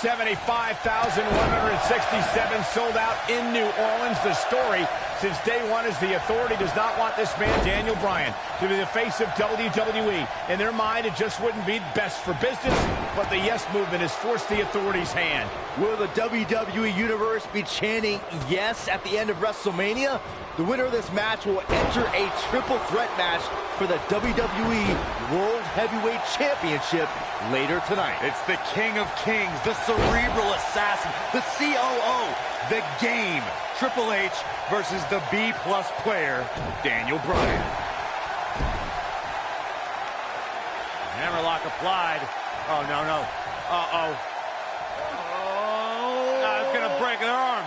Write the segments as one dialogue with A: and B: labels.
A: 75,167 sold out in New Orleans. The story since day one is the Authority does not want this man, Daniel Bryan, to be the face of WWE. In their mind, it just wouldn't be best for business, but the Yes Movement has forced the Authority's hand.
B: Will the WWE Universe be chanting yes at the end of WrestleMania? The winner of this match will enter a triple threat match for the WWE World Heavyweight Championship later tonight.
C: It's the King of Kings, the cerebral assassin, the COO, the game. Triple H versus the B-plus player, Daniel Bryan. Hammerlock applied. Oh, no, no. Uh-oh. Oh, it's going to break their arm.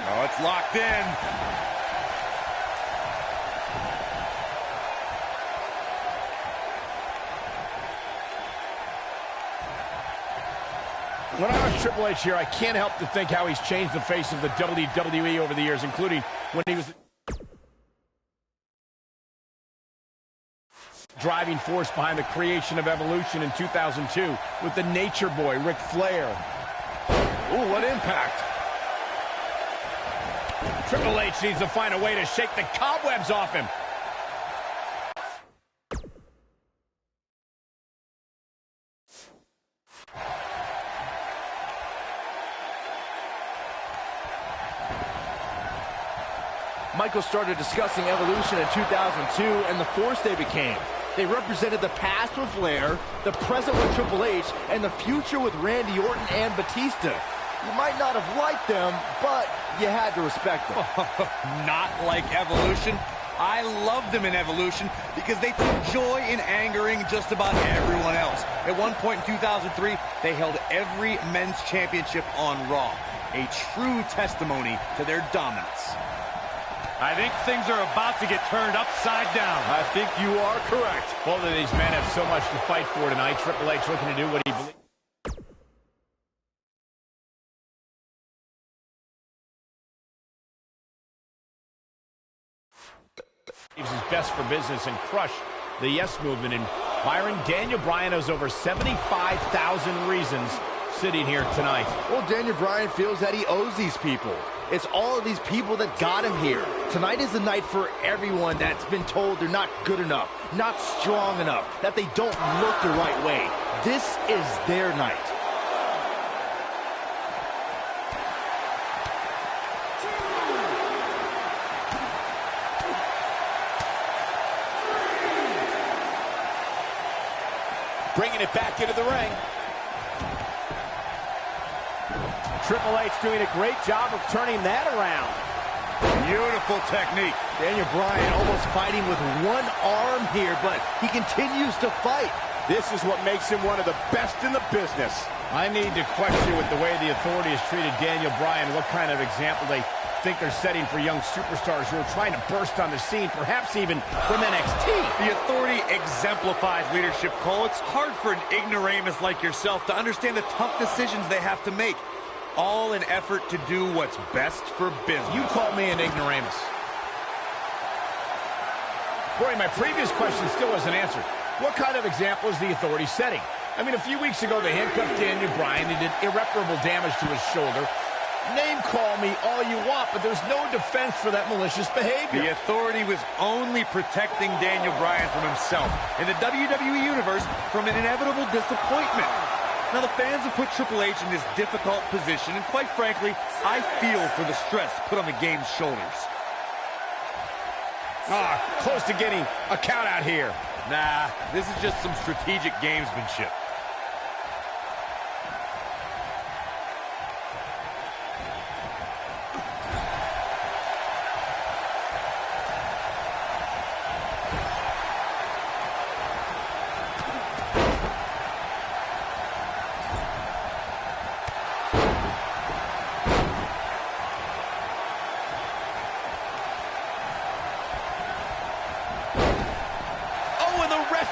C: Oh, it's locked in.
A: When I watch Triple H here, I can't help to think how he's changed the face of the WWE over the years, including when he was driving force behind the creation of Evolution in 2002 with the Nature Boy, Ric Flair. Ooh, what impact. Triple H needs to find a way to shake the cobwebs off him.
B: Michael started discussing Evolution in 2002 and the force they became. They represented the past with Flair, the present with Triple H, and the future with Randy Orton and Batista. You might not have liked them, but you had to respect them.
C: Not like Evolution. I loved them in Evolution because they took joy in angering just about everyone else. At one point in 2003, they held every men's championship on Raw. A true testimony to their dominance. I think things are about to get turned upside down.
B: I think you are correct.
A: Both of these men have so much to fight for tonight. Triple H looking to do what he believes is best for business and crush the Yes Movement. And Byron, Daniel Bryan has over 75,000 reasons sitting here tonight.
B: Well, Daniel Bryan feels that he owes these people. It's all of these people that got him here. Tonight is the night for everyone that's been told they're not good enough, not strong enough, that they don't look the right way. This is their night.
A: Bringing it back into the ring. Triple H doing a great job of turning that around.
C: Beautiful technique.
B: Daniel Bryan almost fighting with one arm here, but he continues to fight.
A: This is what makes him one of the best in the business. I need to question with the way the Authority has treated Daniel Bryan, what kind of example they think they're setting for young superstars who are trying to burst on the scene, perhaps even from NXT.
C: The Authority exemplifies leadership, Cole. It's hard for an ignoramus like yourself to understand the tough decisions they have to make. All in effort to do what's best for business.
A: You call me an ignoramus. Corey, my previous question still wasn't answered. What kind of example is the Authority setting? I mean, a few weeks ago, they handcuffed Daniel Bryan. They did irreparable damage to his shoulder. Name call me all you want, but there's no defense for that malicious behavior.
C: The Authority was only protecting Daniel Bryan from himself and the WWE Universe from an inevitable disappointment. Now, the fans have put Triple H in this difficult position, and quite frankly, I feel for the stress put on the game's shoulders.
A: Close to getting a count out here.
C: Nah, this is just some strategic gamesmanship.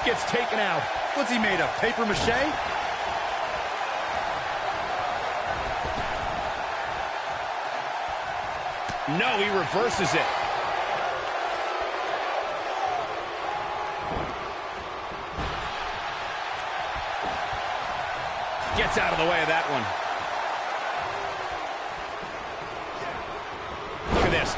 A: Gets taken out.
C: What's he made of, paper mache?
A: No, he reverses it. gets out of the way of that one. Look at this.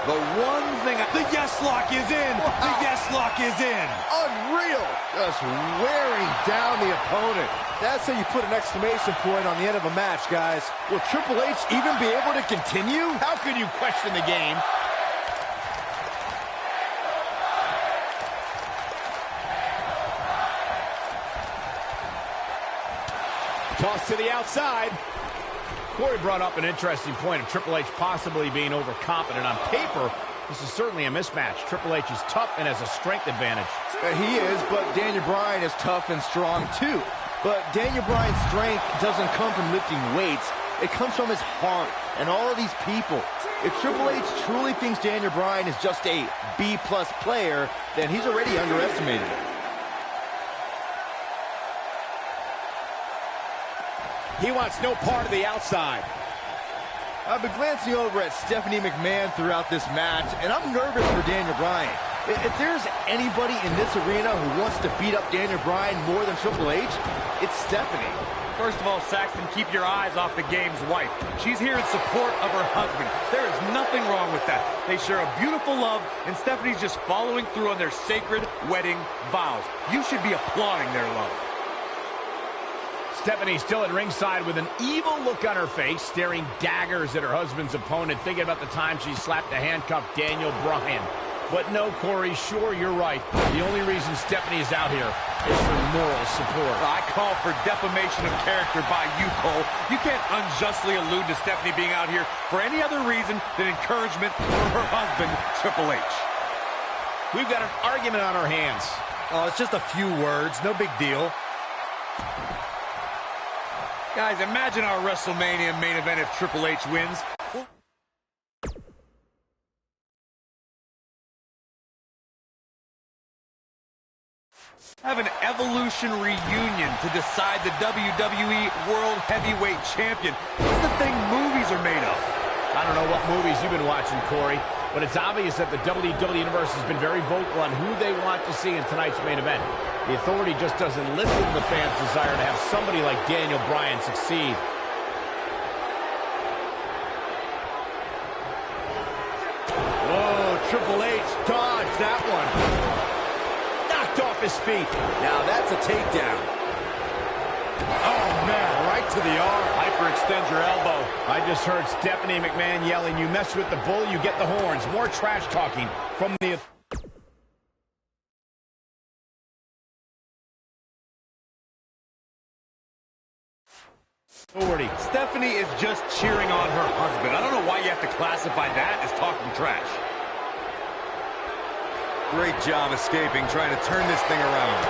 C: The one thing... The yes lock is in! Wow. The yes lock is in!
B: Unreal! Just wearing down the opponent. That's how you put an exclamation point on the end of a match, guys. Will Triple H even be able to continue?
A: How could you question the game? Toss to the outside. Corey brought up an interesting point of Triple H possibly being overconfident. On paper, this is certainly a mismatch. Triple H is tough and has a strength advantage.
B: He is, but Daniel Bryan is tough and strong too. But Daniel Bryan's strength doesn't come from lifting weights. It comes from his heart and all of these people. If Triple H truly thinks Daniel Bryan is just a B-plus player, then he's already underestimated him.
A: He wants no part of the outside.
B: I've been glancing over at Stephanie McMahon throughout this match, and I'm nervous for Daniel Bryan. If there's anybody in this arena who wants to beat up Daniel Bryan more than Triple H, it's Stephanie.
C: First of all, Saxton, keep your eyes off the game's wife. She's here in support of her husband. There is nothing wrong with that. They share a beautiful love, and Stephanie's just following through on their sacred wedding vows. You should be applauding their love.
A: Stephanie still at ringside with an evil look on her face, staring daggers at her husband's opponent, thinking about the time she slapped the handcuffed Daniel Bryan. But no, Corey, sure, you're right. The only reason Stephanie is out here is for moral support.
C: I call for defamation of character by you, Cole. You can't unjustly allude to Stephanie being out here for any other reason than encouragement for her husband, Triple H.
A: We've got an argument on our hands.
C: Oh, it's just a few words. No big deal. Guys, imagine our WrestleMania main event if Triple H wins. Have an Evolution reunion to decide the WWE World Heavyweight Champion. What's the thing movies are made of?
A: I don't know what movies you've been watching, Corey, but it's obvious that the WWE Universe has been very vocal on who they want to see in tonight's main event. The Authority just doesn't listen to the fans' desire to have somebody like Daniel Bryan succeed.
B: Whoa, Triple H dodged that one.
A: Knocked off his feet.
B: Now that's a takedown. Oh, man, right to the arm.
A: Hyperextend your elbow. I just heard Stephanie McMahon yelling, "You mess with the bull, you get the horns." More trash talking from the... Authority.
C: Stephanie is just cheering on her husband. I don't know why you have to classify that as talking trash. Great job escaping, trying to turn this thing around.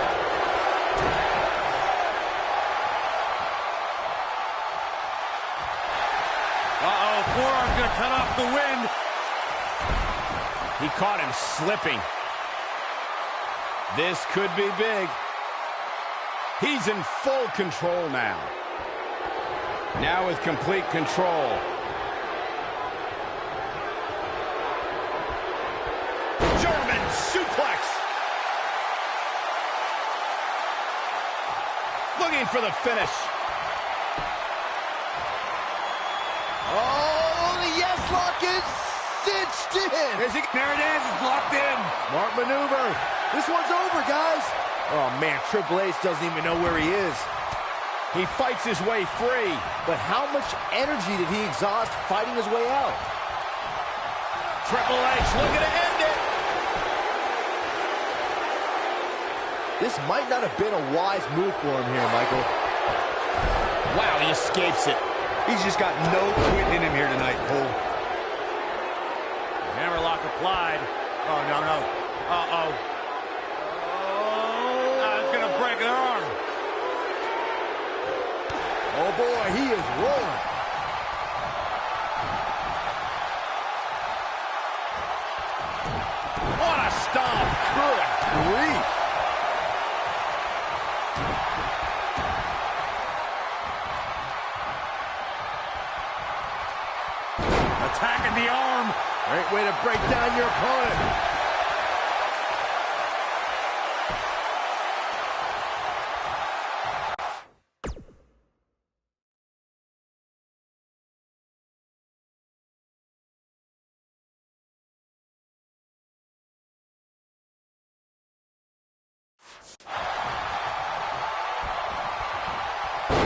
C: Uh-oh, forearm's gonna cut off the wind.
A: He caught him slipping. This could be big. He's in full control now. Now with complete control. German suplex. Looking for the finish.
B: Oh, the yes lock is cinched in.
C: There it is, it's locked in.
B: Smart maneuver. This one's over, guys. Oh, man, Triple H doesn't even know where he is.
A: He fights his way free.
B: But how much energy did he exhaust fighting his way out?
A: Triple H looking to end it.
B: This might not have been a wise move for him here, Michael.
A: Wow, he escapes it.
C: He's just got no quitting in him here tonight, Cole.
A: Hammerlock applied. Oh, no. Uh-oh. It's going to break their arm.
B: Oh, boy, he is rolling.
A: What a stomp.
B: Good grief.
C: Attacking the arm.
B: Great way to break down your opponent.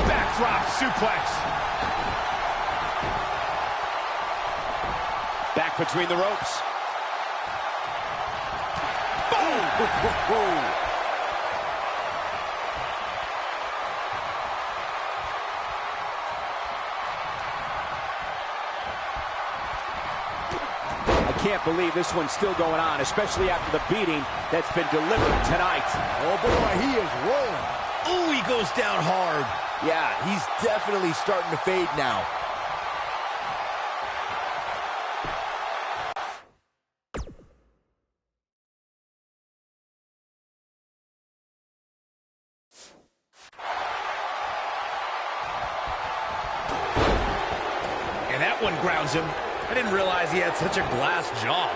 A: Backdrop suplex. Back between the ropes. Boom! I can't believe this one's still going on, especially after the beating that's been delivered tonight.
B: Oh boy, he is rolling.
A: Ooh, he goes down hard.
B: Yeah, he's definitely starting to fade now.
A: And that one grounds him. I didn't realize he had such a glass jaw.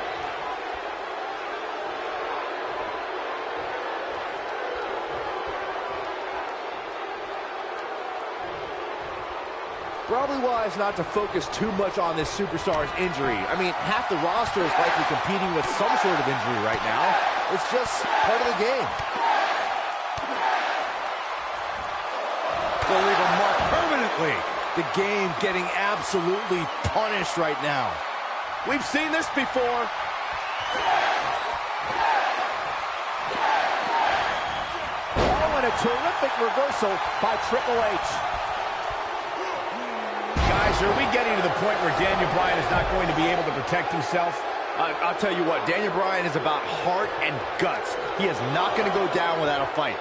B: Probably wise not to focus too much on this superstar's injury. I mean, half the roster is likely competing with some sort of injury right now. It's just part of the game.
C: They'll leave a mark permanently.
B: The game getting absolutely punished right now.
A: We've seen this before.
B: Oh, and a terrific reversal by Triple H.
A: Guys, are we getting to the point where Daniel Bryan is not going to be able to protect himself?
B: I'll tell you what, Daniel Bryan is about heart and guts. He is not going to go down without a fight.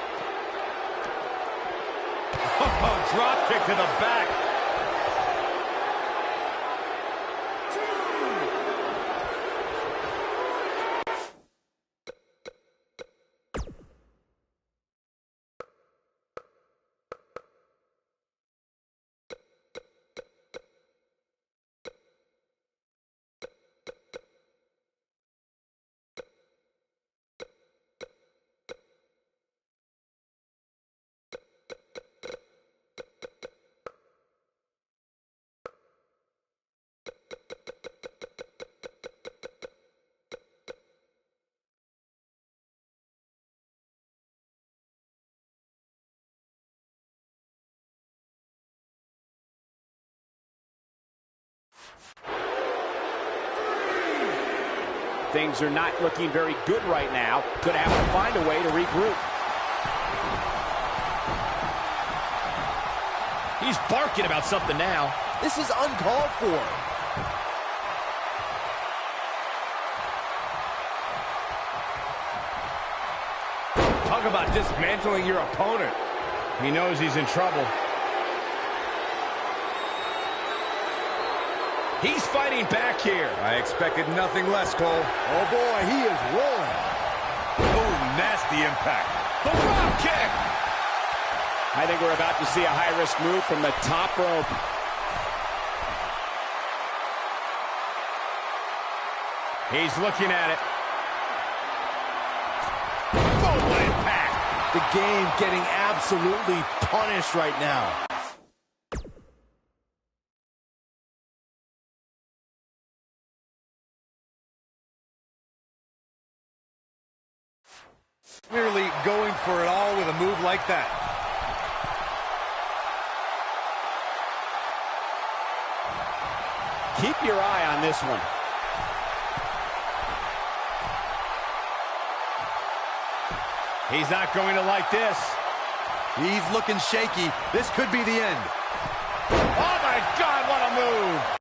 A: Drop kick to the back. Things are not looking very good right now. Gonna have to find a way to regroup. He's barking about something now.
B: This is uncalled for.
A: Talk about dismantling your opponent. He knows he's in trouble. He's fighting back here.
C: I expected nothing less, Cole.
B: Oh boy, he is rolling.
C: Oh, nasty impact.
A: The drop kick. I think we're about to see a high-risk move from the top rope. He's looking at it. Oh, what impact.
B: The game getting absolutely punished right now.
C: Clearly going for it all with a move like that.
A: Keep your eye on this one. He's not going to like this.
C: He's looking shaky. This could be the end.
A: Oh, my God, what a move.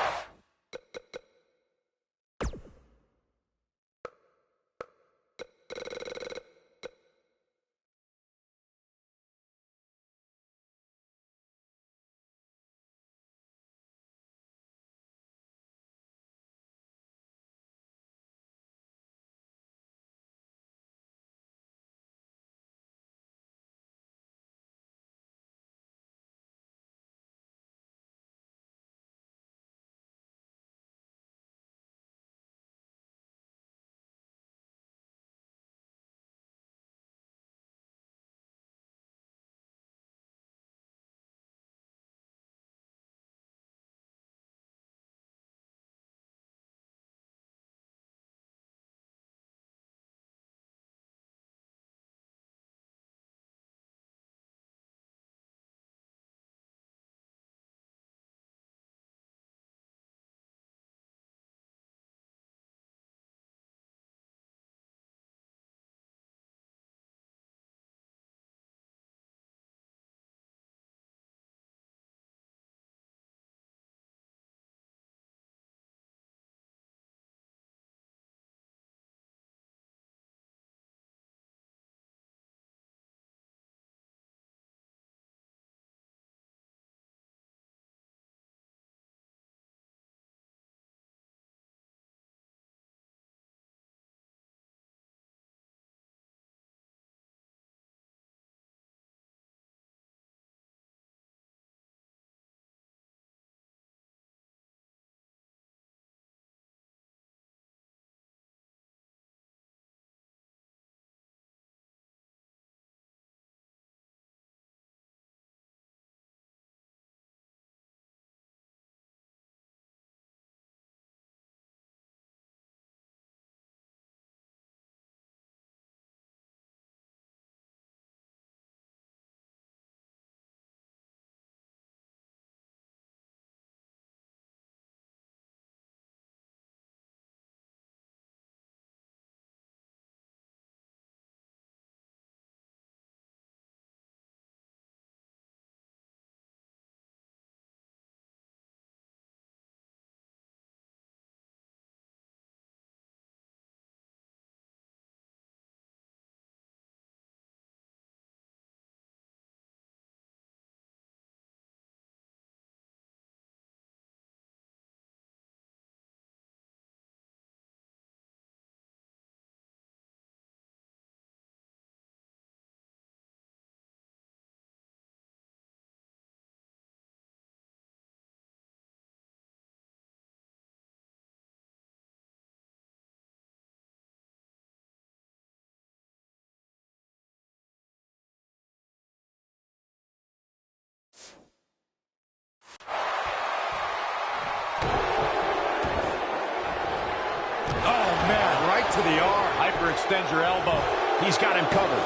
C: to the arm. Hyperextend your elbow.
A: He's got him covered.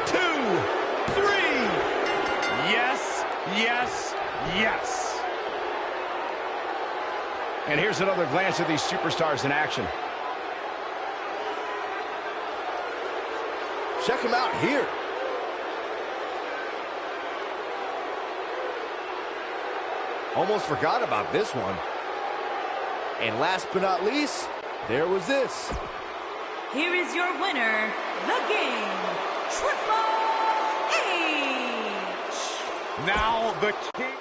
A: 2, 3.
C: Yes, yes, yes.
A: And here's another glance at these superstars in action.
B: Check him out here. Almost forgot about this one. And last but not least, there was this.
D: Here is your winner, the game, Triple H.
C: Now the king.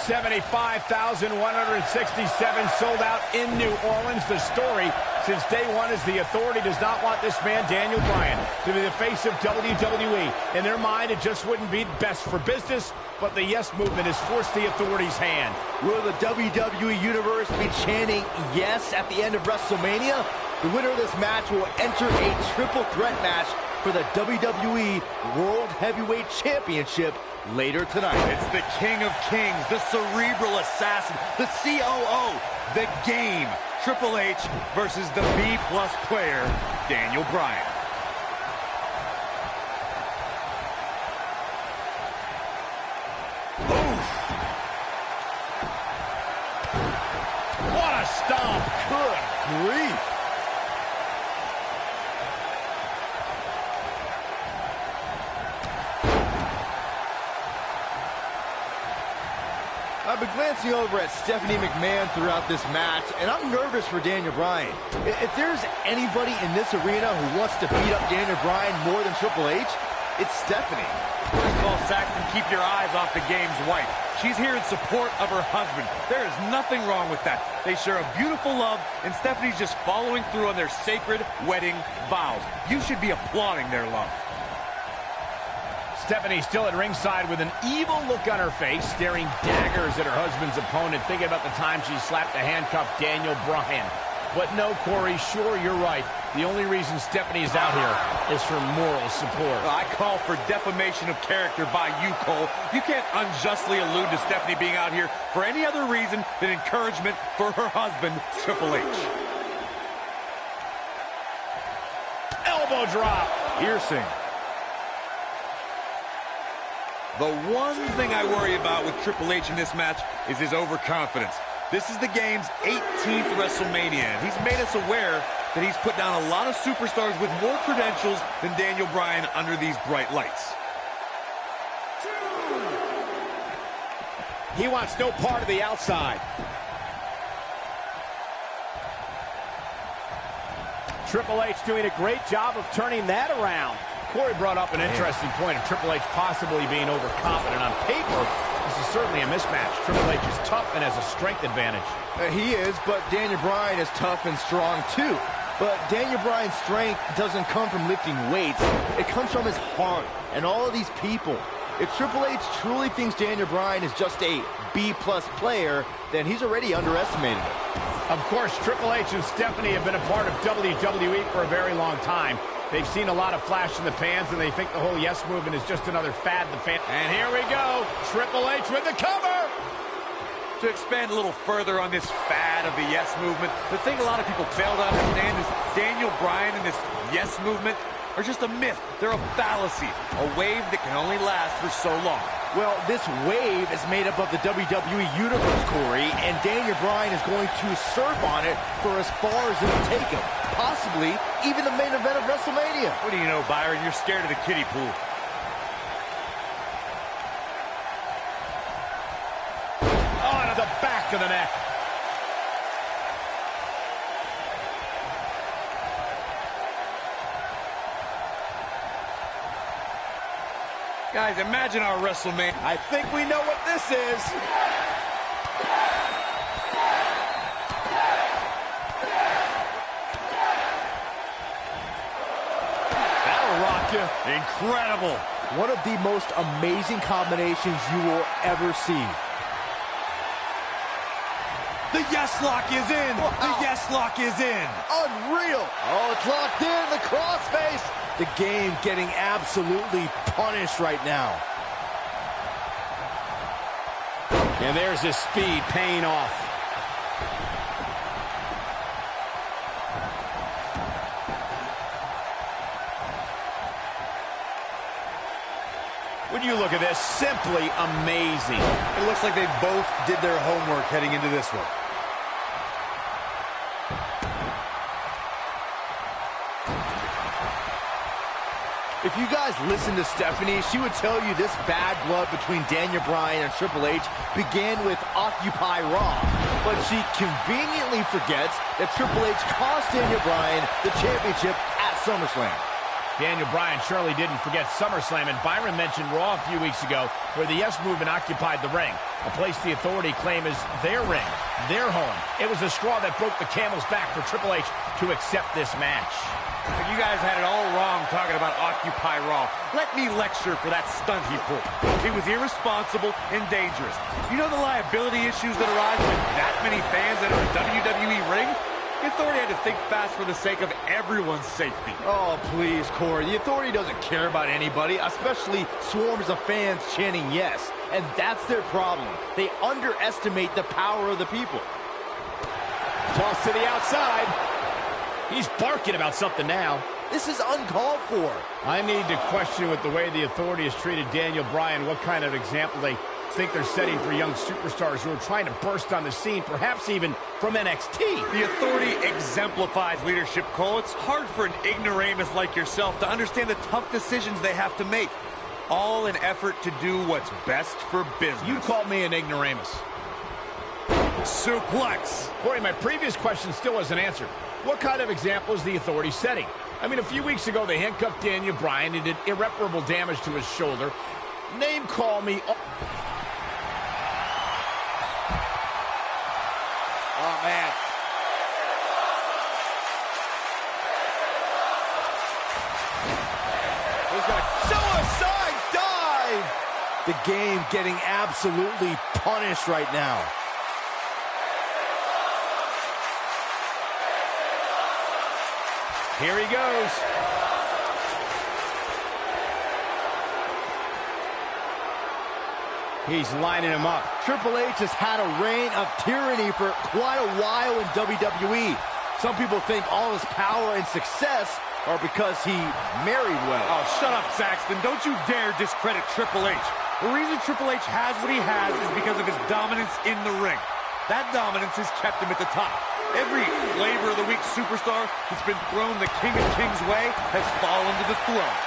A: $75,167 sold out in New Orleans. The story since day one is the Authority does not want this man, Daniel Bryan, to be the face of WWE. In their mind, it just wouldn't be best for business, but the Yes movement has forced the Authority's hand.
B: Will the WWE Universe be chanting yes at the end of WrestleMania? The winner of this match will enter a triple threat match for the WWE World Heavyweight Championship later tonight.
C: It's the King of Kings, the cerebral assassin, the COO, the game. Triple H versus the B-plus player, Daniel Bryan. Oof.
A: What a stomp!
B: Good grief. I've been glancing over at Stephanie McMahon throughout this match, and I'm nervous for Daniel Bryan. If there's anybody in this arena who wants to beat up Daniel Bryan more than Triple H, it's Stephanie.
C: First of all, Saxton, keep your eyes off the game's wife. She's here in support of her husband. There is nothing wrong with that. They share a beautiful love, and Stephanie's just following through on their sacred wedding vows. You should be applauding their love.
A: Stephanie still at ringside with an evil look on her face, staring daggers at her husband's opponent, thinking about the time she slapped the handcuffed Daniel Bryan. But no, Corey, sure, you're right. The only reason Stephanie is out here is for moral support.
C: I call for defamation of character by you, Cole. You can't unjustly allude to Stephanie being out here for any other reason than encouragement for her husband, Triple H.
A: Elbow drop.
C: Piercing. The one thing I worry about with Triple H in this match is his overconfidence. This is the game's 18th WrestleMania, and he's made us aware that he's put down a lot of superstars with more credentials than Daniel Bryan under these bright lights.
A: He wants no part of the outside. Triple H doing a great job of turning that around. Corey brought up an interesting point of Triple H possibly being overconfident. On paper, this is certainly a mismatch. Triple H is tough and has a strength advantage.
B: He is, but Daniel Bryan is tough and strong too. But Daniel Bryan's strength doesn't come from lifting weights. It comes from his heart and all of these people. If Triple H truly thinks Daniel Bryan is just a B-plus player, then he's already underestimated him.
A: Of course, Triple H and Stephanie have been a part of WWE for a very long time. They've seen a lot of flash in the pans, and they think the whole Yes movement is just another fad the fan. And here we go, Triple H with the cover!
C: To expand a little further on this fad of the Yes movement, the thing a lot of people fail to understand is Daniel Bryan and this Yes movement are just a myth. They're a fallacy, a wave that can only last for so long.
B: Well, this wave is made up of the WWE Universe, Corey, and Daniel Bryan is going to surf on it for as far as it'll take him. Possibly even the main event of WrestleMania.
C: What do you know, Byron? You're scared of the kiddie pool.
A: Oh, to the back of the neck.
C: Guys, imagine our WrestleMania.
A: I think we know what this is.
C: That'll rock you. Incredible.
B: One of the most amazing combinations you will ever see.
C: The Yes Lock is in.
B: Wow.
C: The Yes Lock is in.
B: Unreal. Oh, it's locked in. The crossface. The game getting absolutely punished right now.
A: And there's his speed paying off. When you look at this, simply amazing.
C: It looks like they both did their homework heading into this one.
B: If you guys listen to Stephanie, she would tell you this bad blood between Daniel Bryan and Triple H began with Occupy Raw. But she conveniently forgets that Triple H cost Daniel Bryan the championship at SummerSlam.
A: Daniel Bryan surely didn't forget SummerSlam, and Byron mentioned Raw a few weeks ago where the Yes Movement occupied the ring, a place the Authority claim is their ring, their home. It was a straw that broke the camel's back for Triple H to accept this match.
C: You guys had it all wrong talking about Occupy Raw. Let me lecture for that stunt he pulled. It was irresponsible and dangerous. You know the liability issues that arise with that many fans at a WWE ring? The Authority had to think fast for the sake of everyone's safety.
B: Oh, please, Corey. The Authority doesn't care about anybody, especially swarms of fans chanting yes. And that's their problem. They underestimate the power of the people.
A: Toss to the outside. He's barking about something now.
B: This is uncalled for.
A: I need to question with the way the Authority has treated Daniel Bryan, what kind of example they think they're setting for young superstars who are trying to burst on the scene, perhaps even from NXT.
C: The Authority exemplifies leadership, Cole. It's hard for an ignoramus like yourself to understand the tough decisions they have to make. All in effort to do what's best for business.
A: You called me an ignoramus.
C: Suplex.
A: Corey, my previous question still wasn't answered. What kind of example is the Authority setting? I mean, a few weeks ago, they handcuffed Daniel Bryan and did irreparable damage to his shoulder. Name call me.
C: Oh, man.
B: He's got a suicide dive! The game getting absolutely punished right now.
A: Here he goes. He's lining him up.
B: Triple H has had a reign of tyranny for quite a while in WWE. Some people think all his power and success are because he married well.
C: Oh, shut up, Saxton. Don't you dare discredit Triple H. The reason Triple H has what he has is because of his dominance in the ring. That dominance has kept him at the top. Every flavor of the week superstar that's been thrown the King of Kings way has fallen to the throne.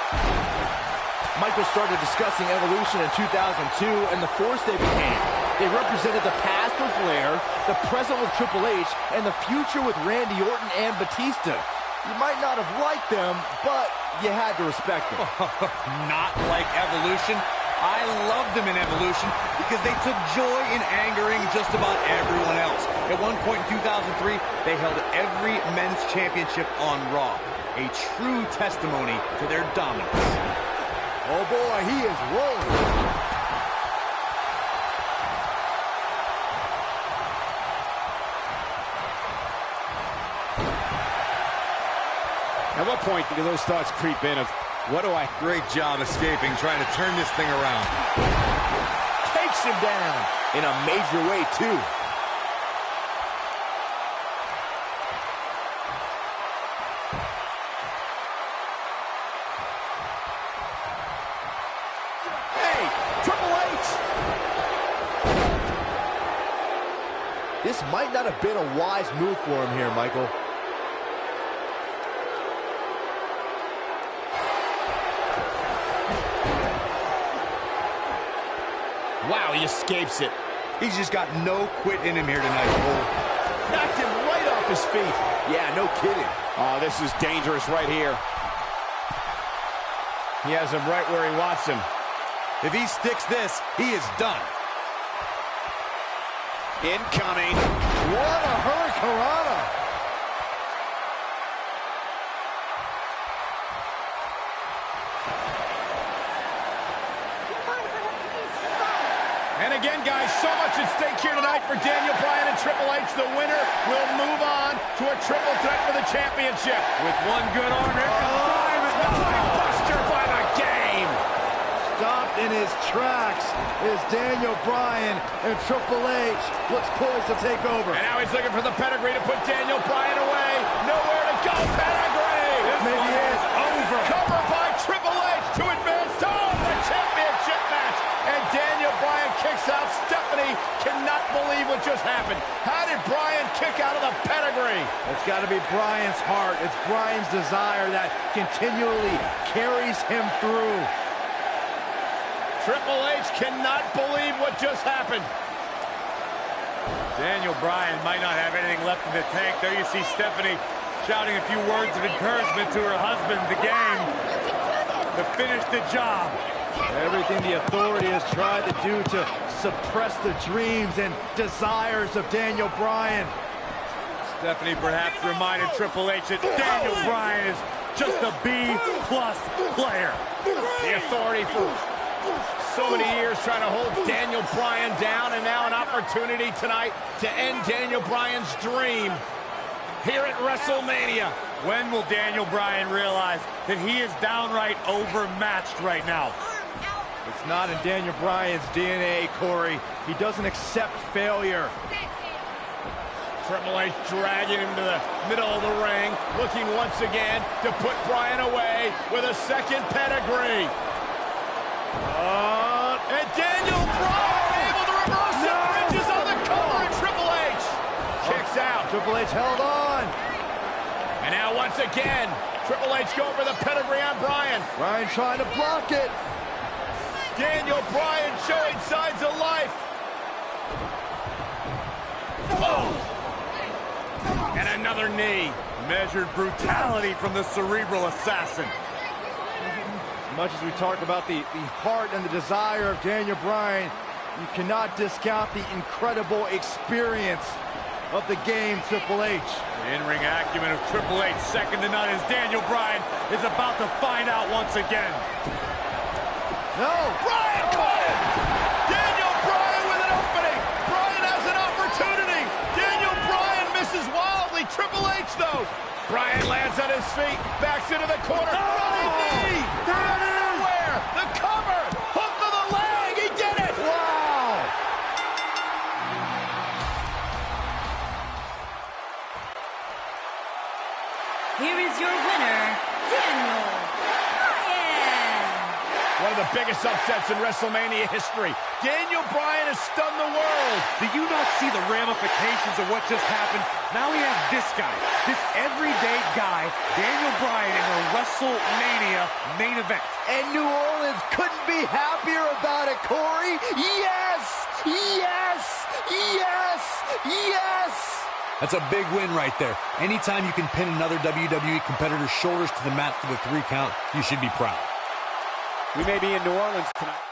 B: Michael started discussing Evolution in 2002 and the force they became. They represented the past with Flair, the present with Triple H, and the future with Randy Orton and Batista. You might not have liked them, but you had to respect them.
C: Not like Evolution. I loved them in Evolution because they took joy in angering just about everyone else. At one point in 2003, they held every men's championship on Raw. A true testimony to their dominance.
B: Oh boy, he is rolling.
A: At what point do those thoughts creep in of, what do I...
C: Great job escaping, trying to turn this thing around.
B: Takes him down in a major way, too.
A: Hey, Triple H!
B: This might not have been a wise move for him here, Michael.
A: Wow, he escapes it.
C: He's just got no quit in him here tonight, Cole.
A: Knocked him right off his feet.
B: Yeah, no kidding.
A: Oh, this is dangerous right here. He has him right where he wants him.
C: If he sticks this, he is done.
A: Incoming.
B: What a hurricanrana.
A: And again, guys, so much at stake here tonight for Daniel Bryan and Triple H. The winner will move on to a triple threat for the championship.
C: With one good arm, here comes Bryan.
A: Buster by the game.
B: Stop in his tracks is Daniel Bryan, and Triple H looks poised to take over.
A: And now he's looking for the pedigree to put Daniel Bryan away. Nowhere to go, pedigree!
B: This maybe is over.
A: Cover by Triple H to advance to the championship match. And Daniel Bryan kicks out. Stephanie cannot believe what just happened. How did Bryan kick out of the pedigree?
B: It's got to be Bryan's heart. It's Bryan's desire that continually carries him through.
A: Triple H cannot believe what just happened.
E: Daniel Bryan might not have anything left in the tank. There you see Stephanie shouting a few words of encouragement to her husband, the game, to finish the job.
B: Everything the Authority has tried to do to suppress the dreams and desires of Daniel Bryan.
E: Stephanie perhaps reminded Triple H that Daniel Bryan is just a B-plus player.
A: The Authority for so many years trying to hold Daniel Bryan down, and now an opportunity tonight to end Daniel Bryan's dream here at WrestleMania.
E: When will Daniel Bryan realize that he is downright overmatched right now?
B: It's not in Daniel Bryan's DNA, Corey. He doesn't accept failure.
A: Triple H dragging him to the middle of the ring, looking once again to put Bryan away with a second pedigree. And Daniel Bryan able to reverse it. Bridges on the cover, and Triple H kicks out.
B: Triple H held on.
A: And now once again, Triple H going for the pedigree on Bryan.
B: Bryan trying to block it.
A: Daniel Bryan showing signs of life. Oh! And another knee.
E: Measured brutality from the cerebral assassin.
B: As much as we talk about the heart and the desire of Daniel Bryan, you cannot discount the incredible experience of the game, Triple H.
E: The in-ring acumen of Triple H, second to none, as Daniel Bryan is about to find out once again.
B: No!
A: Bryan caught him! Daniel Bryan with an opening! Bryan has an opportunity! Daniel Bryan misses wildly. Triple H, though. Bryan lands on his feet, backs into the corner. Running knee!
B: There it is!
A: Where? The cover! Hook to the leg! He did it!
B: Wow!
D: Here is your winner, Daniel Bryan.
A: One of the biggest upsets in WrestleMania history. Daniel Bryan has stunned the world.
E: Do you not see the ramifications of what just happened? Now we have this guy, this everyday guy, Daniel Bryan, in a WrestleMania main event.
B: And New Orleans couldn't be happier about it, Corey. Yes! Yes! Yes! Yes!
C: That's a big win right there. Anytime you can pin another WWE competitor's shoulders to the mat for the 3 count, you should be proud.
F: We may be in New Orleans tonight.